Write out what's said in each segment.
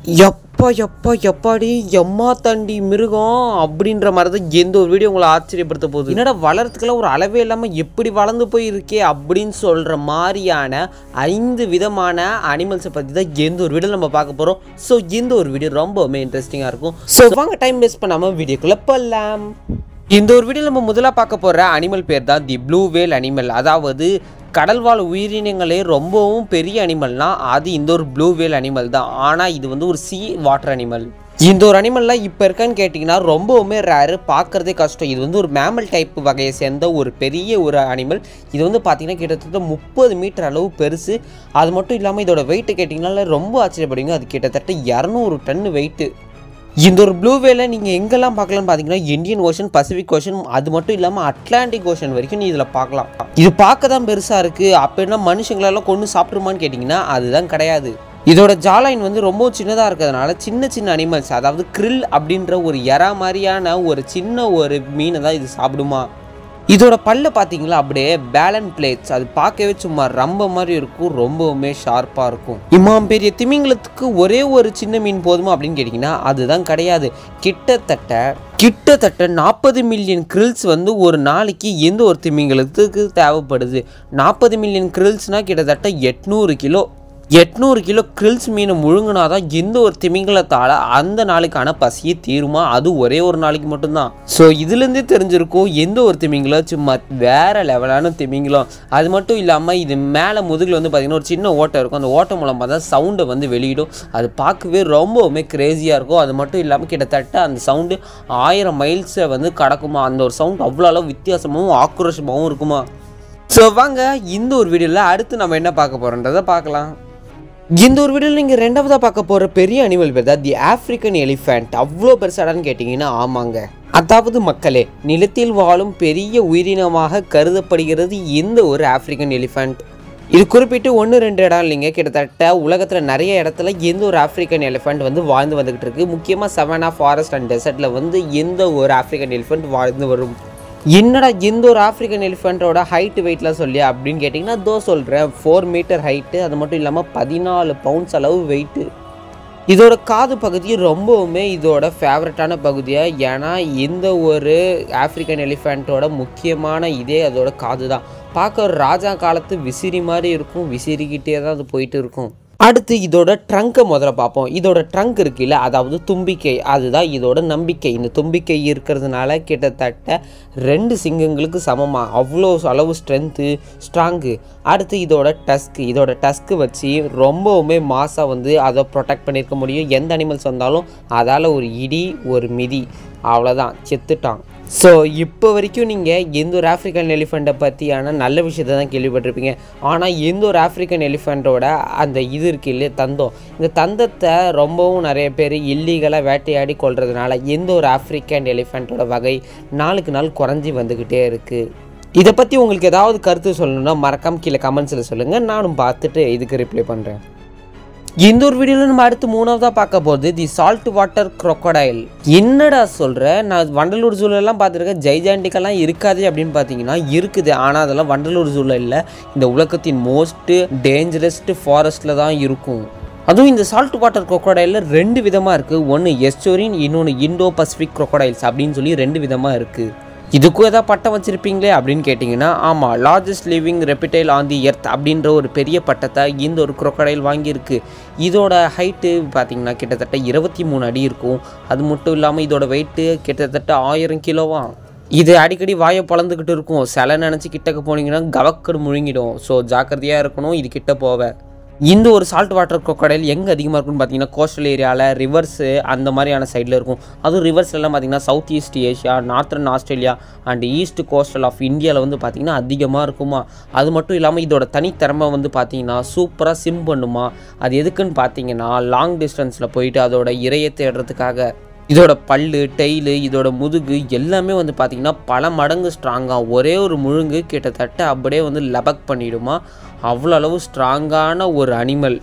எப்பா எப்பா எப்பாடி எம்மா தண்டி மிருகம் அப்படின்ற மாதிரி தான் எந்த ஒரு வீடியோ உங்களை ஆச்சரியப்படுத்த போகுது. என்னடா வளர்றதுக்கெல்லாம் ஒரு அளவே இல்லாமல் எப்படி வளர்ந்து போய் இருக்கே அப்படின்னு சொல்கிற மாதிரியான 5 விதமான அனிமல்ஸை பற்றி தான் எந்த ஒரு வீடியோ நம்ம பார்க்க போகிறோம். ஸோ இந்த ஒரு வீடியோ ரொம்பவுமே இன்ட்ரெஸ்டிங்காக இருக்கும். ஸோ வாங்க டைம் வேஸ்ட் பண்ணாமல் வீடியோக்குள்ளே போகலாம். இந்த ஒரு வீடியோ நம்ம முதலாக பார்க்க போகிற அனிமல் பேர் தான் தி ப்ளூ வேல் அனிமல். அதாவது கடல்வாழ் உயிரினங்களே ரொம்பவும் பெரிய அனிமல்னால் அது இந்த ஒரு ப்ளூ வேல் அனிமல் தான். ஆனால் இது வந்து ஒரு சீ வாட்டர் அனிமல். இந்த ஒரு அனிமல்லாம் இப்போ இருக்கான்னு கேட்டிங்கன்னா ரொம்பவுமே ரேரு, பார்க்குறதே கஷ்டம். இது வந்து ஒரு மேமல் டைப் வகையை சேர்ந்த ஒரு பெரிய ஒரு அனிமல். இது வந்து பார்த்திங்கன்னா கிட்டத்தட்ட 30 மீட்டர் அளவு பெருசு. அது மட்டும் இல்லாமல் இதோட வெயிட்டு கேட்டிங்கனால ரொம்ப ஆச்சரியப்படுவீங்க. அது கிட்டத்தட்ட 200 டன் வெயிட்டு. இந்த ஒரு ப்ளூ வேலை நீங்கள் எங்கெல்லாம் பார்க்கலான்னு பார்த்தீங்கன்னா இந்தியன் ஓஷன், பசிபிக் ஓஷன், அது மட்டும் இல்லாமல் அட்லாண்டிக் ஓஷன் வரைக்கும் நீ இதில் பார்க்கலாம். இது பார்க்க தான் பெருசாக இருக்குது. அப்படின்னா மனுஷங்களெல்லாம் கொண்டு சாப்பிட்ருமான்னு கேட்டிங்கன்னா அதுதான் கிடையாது. இதோட ஜாலைன் வந்து ரொம்ப சின்னதாக இருக்கிறதுனால சின்ன சின்ன அனிமல்ஸ், அதாவது கிரில் அப்படின்ற ஒரு எறா மாதிரியான ஒரு சின்ன ஒரு மீனை தான் இது சாப்பிடுமா. இதோட பல்ல பார்த்தீங்களா அப்படியே பேலன் பிளேட்ஸ், அது பார்க்கவே சும்மா ரொம்ப மாதிரி இருக்கும், ரொம்பவுமே ஷார்ப்பாக இருக்கும். இம்மாம் பெரிய திமிங்கலத்துக்கு ஒரே ஒரு சின்ன மீன் போதுமா அப்படின்னு கேட்டிங்கன்னா அதுதான் கிடையாது. கிட்டத்தட்ட 40 மில்லியன் கிரில்ஸ் வந்து ஒரு நாளைக்கு எந்த ஒரு திமிங்கலத்துக்கு தேவைப்படுது. 40 மில்லியன் கிரில்ஸ்னால் கிட்டத்தட்ட 800 கிலோ கிரில்ஸ் மீனை முழுங்கினா தான் எந்த ஒரு திமிங்கலத்தால் அந்த நாளுக்கான பசியை தீருமா. அது ஒரே ஒரு நாளைக்கு மட்டும்தான். ஸோ இதுலேருந்தே தெரிஞ்சிருக்கும் எந்த ஒரு திமிங்கலம் சும்மா வேறு லெவலான திமிங்கலம். அது மட்டும் இல்லாமல் இது மேலே முதுகில் வந்து பார்த்திங்கன்னா ஒரு சின்ன ஓட்டை இருக்கும். அந்த ஓட்டை மூலமாக தான் சவுண்டை வந்து வெளியிடும். அது பார்க்கவே ரொம்பவுமே க்ரேஸியாக இருக்கும். அது மட்டும் இல்லாமல் கிட்டத்தட்ட அந்த சவுண்டு 1000 மைல்ஸை வந்து கடக்குமா. அந்த ஒரு சவுண்ட் அவ்வளோ அளவு வித்தியாசமாகவும் ஆக்ரோஷமாகவும் இருக்குமா. ஸோ வாங்க இந்த ஒரு வீடியோவில் அடுத்து நம்ம என்ன பார்க்க போகிறோன்றதை பார்க்கலாம். இந்த ஒரு வீடியோவில் நீங்கள் ரெண்டாவதாக பார்க்க போகிற பெரிய அனிமல் பேர் தான் தி ஆஃப்ரிக்கன் எலிஃபென்ட். அவ்வளோ பெருசாடான்னு கேட்டிங்கன்னா ஆமாங்க. அதாவது மக்களே, நிலத்தில் வாழும் பெரிய உயிரினமாக கருதப்படுகிறது இந்த ஒரு ஆஃப்ரிக்கன் எலிஃபென்ட். இது குறிப்பிட்டு 1-2 இடம் இல்லைங்க, கிட்டத்தட்ட உலகத்தில் நிறைய இடத்துல எந்த ஒரு ஆஃப்ரிக்கன் எலிஃபென்ட் வந்து வாழ்ந்து வந்துக்கிட்டு இருக்குது. முக்கியமாக சவானா, ஃபாரஸ்ட் அண்ட் டெசர்ட்டில் வந்து எந்த ஒரு ஆஃப்ரிக்கன் எலிஃபென்ட் வாழ்ந்து வரும். என்னடா எந்த ஒரு ஆஃப்ரிக்கன் எலிஃபெண்ட்டோட ஹைட்டு வெயிட்லாம் சொல்லி அப்படின்னு கேட்டிங்கன்னா தோ சொல்கிறேன். 4 மீட்டர் ஹைட்டு, அது மட்டும் இல்லாமல் 14 பவுண்ட்ஸ் அளவு வெயிட்டு. இதோட காது பகுதி ரொம்பவுமே இதோட ஃபேவரட்டான பகுதியாக. ஏன்னா எந்த ஒரு ஆஃப்ரிக்கன் எலிஃபெண்ட்டோட முக்கியமான இதே அதோட காது தான். பார்க்க ஒரு ராஜா காலத்து விசிறி மாதிரி இருக்கும், விசிறிக்கிட்டே தான் அது போயிட்டு இருக்கும். அடுத்து இதோட ட்ரங்கை முதல்ல பார்ப்போம். இதோட ட்ரங்க் இருக்குல்ல, அதாவது தும்பிக்கை, அதுதான் இதோட நம்பிக்கை. இந்த தும்பிக்கை இருக்கிறதுனால கிட்டத்தட்ட 2 சிங்கங்களுக்கு சமமாக அவ்வளோ அளவு ஸ்ட்ராங்கு. அடுத்து இதோட டஸ்க்கு வச்சு ரொம்பவுமே மாசாக வந்து அதை ப்ரொடெக்ட் பண்ணியிருக்க முடியும். எந்த அனிமல்ஸ் வந்தாலும் அதால் ஒரு இடி ஒரு மிதி அவ்வளோதான், செத்துட்டான். ஸோ இப்போ வரைக்கும் நீங்கள் எந்த ஒரு ஆஃப்ரிக்கன் எலிஃபெண்ட்டை பற்றியான நல்ல விஷயத்தை தான் கேள்விப்பட்டிருப்பீங்க. ஆனால் எந்த ஒரு ஆஃப்ரிக்கன் எலிஃபெண்ட்டோட அந்த இது இருக்குது இல்லையா, தந்தம், இந்த தந்தத்தை ரொம்பவும் நிறைய பேர் இல்லீகலாக வேட்டையாடி கொள்றதுனால எந்த ஒரு ஆஃப்ரிக்கன் எலிஃபெண்ட்டோட வகை நாளுக்கு நாள் குறைஞ்சி வந்துக்கிட்டே இருக்குது. இதை பற்றி உங்களுக்கு ஏதாவது கருத்து சொல்லணுன்னா மறக்காமல் கீழே கமெண்ட்ஸில் சொல்லுங்கள், நானும் பார்த்துட்டு இதுக்கு ரிப்ளை பண்ணுறேன். இந்த ஒரு வீடியோவில் நம்ம அடுத்து 3வதாக பார்க்க போகிறது தி சால்ட் வாட்டர் crocodile. என்னடா சொல்கிறேன், நான் வண்டலூர் ஜூலெல்லாம் பார்த்துருக்கேன், ஜைஜாண்டிக்கெல்லாம் இருக்காது அப்படின்னு பார்த்தீங்கன்னா இருக்குது. ஆனால் அதெல்லாம் வண்டலூர் ஜூவில் இல்லை, இந்த உலகத்தின் மோஸ்ட்டு டேஞ்சரஸ்ட் ஃபாரஸ்ட்டில் தான் இருக்கும். அதுவும் இந்த சால்ட் வாட்டர் crocodile 2 விதமாக இருக்குது. ஒன்று எஸ்டோரின், இன்னொன்று இண்டோ பசிபிக் crocodiles அப்படின்னு சொல்லி 2 விதமாக இருக்குது. இதுக்கும் ஏதாவது பட்டம் வச்சுருப்பீங்களே அப்படின்னு கேட்டிங்கன்னா ஆமாம், largest living reptile on the earth அப்படின்ற ஒரு பெரிய பட்டத்தை இந்த ஒரு crocodile வாங்கியிருக்கு. இதோட ஹைட்டு பார்த்திங்கன்னா கிட்டத்தட்ட 23 அடி இருக்கும். அது மட்டும் இல்லாமல் இதோட வெயிட்டு கிட்டத்தட்ட 1000 கிலோவா. இது அடிக்கடி வாயை பொழந்துக்கிட்டு இருக்கும். சில நினச்சி கிட்டக்க போனீங்கன்னா கவக்கடு முழுங்கிடும். ஸோ ஜாக்கிரதையாக இருக்கணும் இது கிட்ட போவ. இந்த ஒரு சால்ட் வாட்டர் crocodile எங்கே அதிகமாக இருக்குன்னு பார்த்தீங்கன்னா கோஸ்டல் ஏரியாவில், ரிவர்ஸு அந்த மாதிரியான சைடில் இருக்கும். அதுவும் ரிவர்ஸ்லாம் பார்த்திங்கன்னா south east Asia, northern Australia and east coastal of இந்தியாவில் வந்து பார்த்திங்கன்னா அதிகமாக இருக்குமா. அது மட்டும் இல்லாமல் இதோட தனித்திறமை வந்து பார்த்திங்கன்னா சூப்பராக சிம் பண்ணுமா. அது எதுக்குன்னு பார்த்தீங்கன்னா லாங் டிஸ்டன்ஸில் போயிட்டு அதோட இரையை தேடுறதுக்காக. இதோட பல்லு, டெய்லு, இதோட முதுகு எல்லாமே வந்து பார்த்திங்கன்னா பல மடங்கு ஸ்ட்ராங்காக. ஒரே ஒரு முழுங்கு கிட்டத்தட்ட அப்படியே வந்து லபக் பண்ணிவிடுமா. அவ்வளோ அளவு ஸ்ட்ராங்கான ஒரு அனிமல்.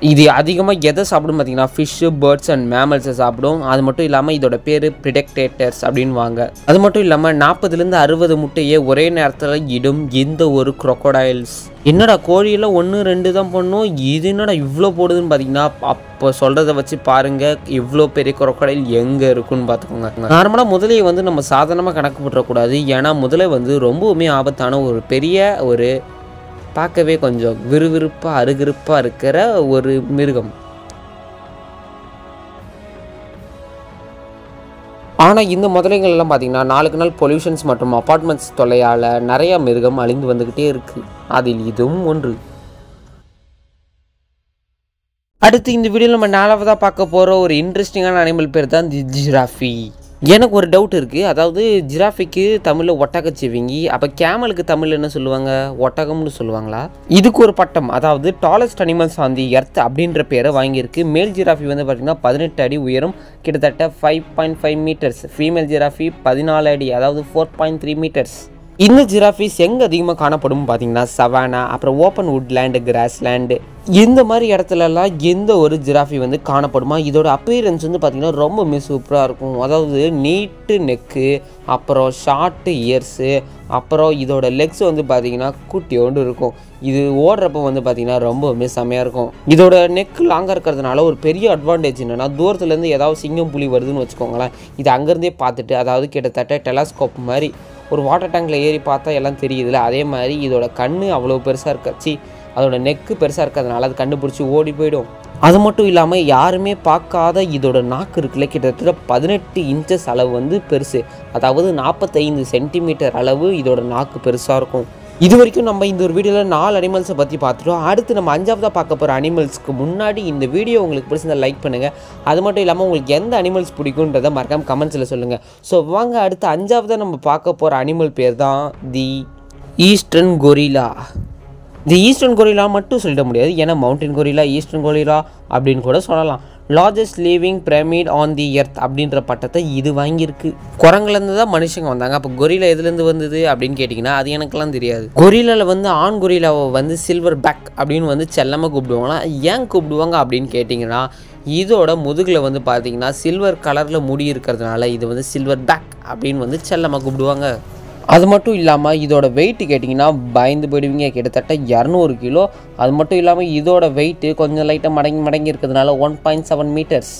இது அதிகமாக எதை சாப்பிடும் பார்த்தீங்கன்னா ஃபிஷ்ஷு, பேர்ட்ஸ் அண்ட் மேமல்ஸை சாப்பிடும். அது மட்டும் இல்லாமல் இதோட பேர் ப்ரிடெக்டேட்டர்ஸ் அப்படின்வாங்க. அது மட்டும் இல்லாமல் 40லேருந்து 60 முட்டையை ஒரே நேரத்தில் இடும் இந்த ஒரு crocodiles. என்னடா கோழியில் 1-2 தான் பண்ணும், இது என்னடா இவ்வளோ போடுதுன்னு பார்த்தீங்கன்னா அப்போ சொல்கிறத வச்சு பாருங்கள் இவ்வளோ பெரிய crocodile எங்கே இருக்குன்னு பார்த்துக்கோங்க. நார்மலாக முதலையை வந்து நம்ம சாதாரணமாக கணக்கு போட்டுறக்கூடாது. ஏன்னா முதலை வந்து ரொம்பவுமே ஆபத்தான ஒரு பெரிய ஒரு பார்க்கவே கொஞ்சம் விறுவிறுப்பாக அருகிருப்பாக இருக்கிற ஒரு மிருகம். ஆனால் இந்த முதலைகள் எல்லாம் பார்த்திங்கன்னா நாளுக்கு நாள் பொல்யூஷன்ஸ் மற்றும் அப்பார்ட்மெண்ட்ஸ் தொல்லையால் நிறையா மிருகம் அழிந்து வந்துக்கிட்டே இருக்குது. அதில் இதுவும் ஒன்று. அடுத்து இந்த வீடியோவில் நம்ம 4வதாக பார்க்க போகிற ஒரு இன்ட்ரெஸ்டிங்கான அனிமல் பேர் தான் தி ஜிராஃபி. எனக்கு ஒரு டவுட் இருக்குது. அதாவது ஜிராஃபிக்கு தமிழில் ஒட்டகச்சிவிங்கி, அப்போ கேமலுக்கு தமிழில் என்ன சொல்லுவாங்க? ஒட்டகம்னு சொல்லுவாங்களா? இதுக்கு ஒரு பட்டம், அதாவது tallest animals on the earth அப்படின்ற பேரை வாங்கியிருக்கு. மேல் ஜிராஃபி வந்து பார்த்திங்கன்னா 18 அடி உயரம், கிட்டத்தட்ட 5.5 மீட்டர்ஸ். ஃபீமேல் ஜிராஃபி 14 அடி, அதாவது 4.3 மீட்டர்ஸ். இந்த ஜிராஃபிஸ் எங்கே அதிகமாக காணப்படும் பார்த்தீங்கன்னா சவானா, அப்புறம் ஓப்பன் வுட்லேண்டு, கிராஸ்லேண்டு, இந்த மாதிரி இடத்துலலாம் எந்த ஒரு ஜிராஃபி வந்து காணப்படுமா. இதோட அப்பியரன்ஸ் வந்து பார்த்திங்கன்னா ரொம்பவுமே சூப்பராக இருக்கும். அதாவது நீட்டு நெக்கு, அப்புறம் ஷார்ட்டு இயர்ஸு, அப்புறம் இதோட லெக்ஸ் வந்து பார்த்திங்கன்னா குட்டியோண்டு இருக்கும். இது ஓடுறப்ப வந்து பார்த்திங்கன்னா ரொம்பவுமே செம்மையாக இருக்கும். இதோட நெக் லாங்காக இருக்கிறதுனால ஒரு பெரிய அட்வான்டேஜ் என்னென்னா, தூரத்துலேருந்து ஏதாவது சிங்கம் புலி வருதுன்னு வச்சுக்கோங்களேன், இது அங்கேருந்தே பார்த்துட்டு, அதாவது கிட்டத்தட்ட டெலஸ்கோப் மாதிரி ஒரு வாட்டர் டேங்கில் ஏறி பார்த்தா எல்லாம் தெரியுதுல்ல, அதே மாதிரி இதோட கண் அவ்வளோ பெருசாக இருக்காச்சு, அதோட நெக்கு பெருசாக இருக்கிறதுனால அது கண்டுபிடிச்சி ஓடி போயிடும். அது மட்டும் இல்லாமல் யாருமே பார்க்காத இதோட நாக்கு இருக்குல்ல, கிட்டத்தட்ட 18 இன்ச்சஸ் அளவு வந்து பெருசு, அதாவது 45 சென்டிமீட்டர் அளவு இதோட நாக்கு பெருசாக இருக்கும். இது வரைக்கும் நம்ம இந்த ஒரு வீடியோவில் 4 அனிமல்ஸை பற்றி பார்த்துட்டோம். அடுத்து நம்ம 5வதாக பார்க்க போகிற அனிமல்ஸ்க்கு முன்னாடி இந்த வீடியோ உங்களுக்கு பிடிச்சிருந்தா லைக் பண்ணுங்கள். அது மட்டும் இல்லாமல் உங்களுக்கு எந்த அனிமல்ஸ் பிடிக்குன்றதை மறக்காமல் கமெண்ட்ஸில் சொல்லுங்கள். ஸோ வாங்க, அடுத்து 5வதாக நம்ம பார்க்க போகிற அனிமல் பேர் தான் the eastern gorilla. The eastern gorilla மட்டும் சொல்லிட முடியாது, ஏன்னா மவுண்டன் கொரில்லா, ஈஸ்டர்ன் கொரில்லா அப்படின்னு கூட சொல்லலாம். Largest living pyramid on the earth அப்படின்ற பட்டத்தை இது வாங்கியிருக்கு. குரங்குலேருந்து தான் மனுஷங்க வந்தாங்க. அப்போ கொரில்லா எதுலேருந்து வந்தது அப்படின்னு கேட்டிங்கன்னா அது எனக்குலாம் தெரியாது. கொரில்லாவில் வந்து ஆண் கொரில்லாவை வந்து சில்வர் பேக் அப்படின்னு வந்து செல்லமாக கூப்பிடுவாங்களா. ஏன் கூப்பிடுவாங்க அப்படின்னு கேட்டிங்கன்னா, இதோட முதுகில் வந்து பார்த்திங்கன்னா சில்வர் கலரில் முடி இருக்கிறதுனால இது வந்து சில்வர் பேக் அப்படின்னு வந்து செல்லமாக கூப்பிடுவாங்க. அது மட்டும் இல்லாமல் இதோட வெயிட்டு கேட்டிங்கன்னா பயந்து போயிடுவீங்க, கிட்டத்தட்ட 200 கிலோ. அது மட்டும் இல்லாமல் இதோட வெயிட்டு கொஞ்சம் லைட்டாக மடங்கி இருக்கிறதுனால 1.7 மீட்டர்ஸ்.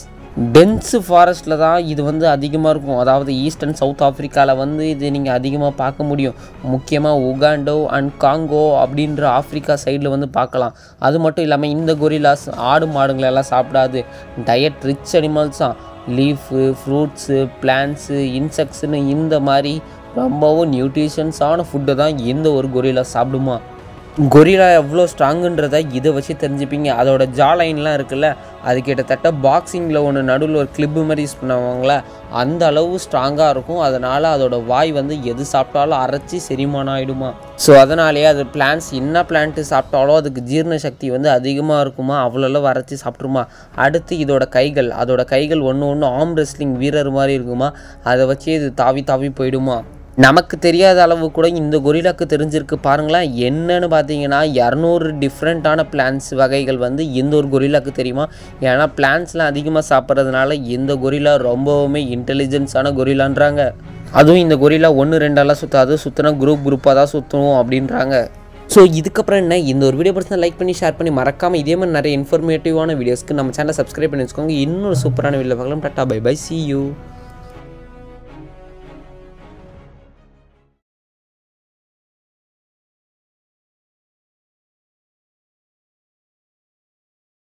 டென்ஸு ஃபாரஸ்ட்டில் தான் இது வந்து அதிகமாக இருக்கும். அதாவது ஈஸ்டர்ன் சவுத் ஆஃப்ரிக்காவில் வந்து இது நீங்கள் அதிகமாக பார்க்க முடியும். முக்கியமாக உகாண்டோ அண்ட் காங்கோ அப்படின்ற ஆஃப்ரிக்கா சைடில் வந்து பார்க்கலாம். அது மட்டும் இல்லாமல் இந்த கொரில்லாஸ் ஆடு மாடுங்களெல்லாம் சாப்பிடாது, டயட் ரிச் அனிமல்ஸ் தான். லீஃபு, ஃப்ரூட்ஸு, பிளான்ட்ஸு, இன்செக்ட்ஸுன்னு இந்த மாதிரி ரொம்பவும் நியூட்ரிஷன்ஸான ஃபுட்டை தான் இந்த ஒரு கொரில்லா சாப்பிடுமா. கொரில்லா எவ்வளோ ஸ்ட்ராங்குன்றதை இதை வச்சு தெரிஞ்சுப்பீங்க. அதோட ஜா லைன்லாம் இருக்குல்ல, அது கிட்டத்தட்ட பாக்ஸிங்கில் ஒன்று நடுவில் ஒரு கிளிப்பு மாதிரி யூஸ் பண்ணுவாங்களே, அந்த அளவு ஸ்ட்ராங்காக இருக்கும். அதனால் அதோட வாய் வந்து எது சாப்பிட்டாலும் அரைச்சி செரிமானம் ஆகிடுமா. ஸோ அதனாலேயே அது பிளான்ட்ஸ் என்ன பிளான்ட்டு சாப்பிட்டாலும் அதுக்கு ஜீரண சக்தி வந்து அதிகமாக இருக்குமா, அவ்வளோ அரைச்சி சாப்பிட்ருமா. அடுத்து அதோட கைகள் ஒன்று ஆர்ம் ரெஸ்லிங் வீரர் மாதிரி இருக்குமா, அதை வச்சு இது தாவி போயிடுமா. நமக்கு தெரியாத அளவு கூட இந்த கொரில்லாக்கு தெரிஞ்சிருக்கு பாருங்களேன். என்னன்னு பார்த்தீங்கன்னா 200 டிஃப்ரெண்ட்டான பிளான்ட்ஸ் வகைகள் வந்து இந்த ஒரு கொரில்லாக்கு தெரியுமா. ஏன்னா பிளான்ட்ஸ்லாம் அதிகமாக சாப்பிட்றதுனால இந்த கொரில்லா ரொம்பவுமே இன்டெலிஜென்ஸான கொரில்லான்றாங்க. அதுவும் இந்த கொரில்லா 1-2 சுற்றாது, சுற்றினா குரூப்பாக தான் சுற்றணும் அப்படின்றாங்க. ஸோ இதுக்கப்புறம் என்ன, இந்த ஒரு வீடியோ பிடிச்சா லைக் பண்ணி ஷேர் பண்ணி மறக்காமல் இதே மாதிரி நிறைய இன்ஃபர்மேட்டிவான வீடியோஸ்க்கு நம்ம சேனலை சப்ஸ்கிரைப் பண்ணி வச்சுக்கோங்க. இன்னொரு சூப்பரான வீடியோ பார்க்கலாம். Tata, bye bye, see you.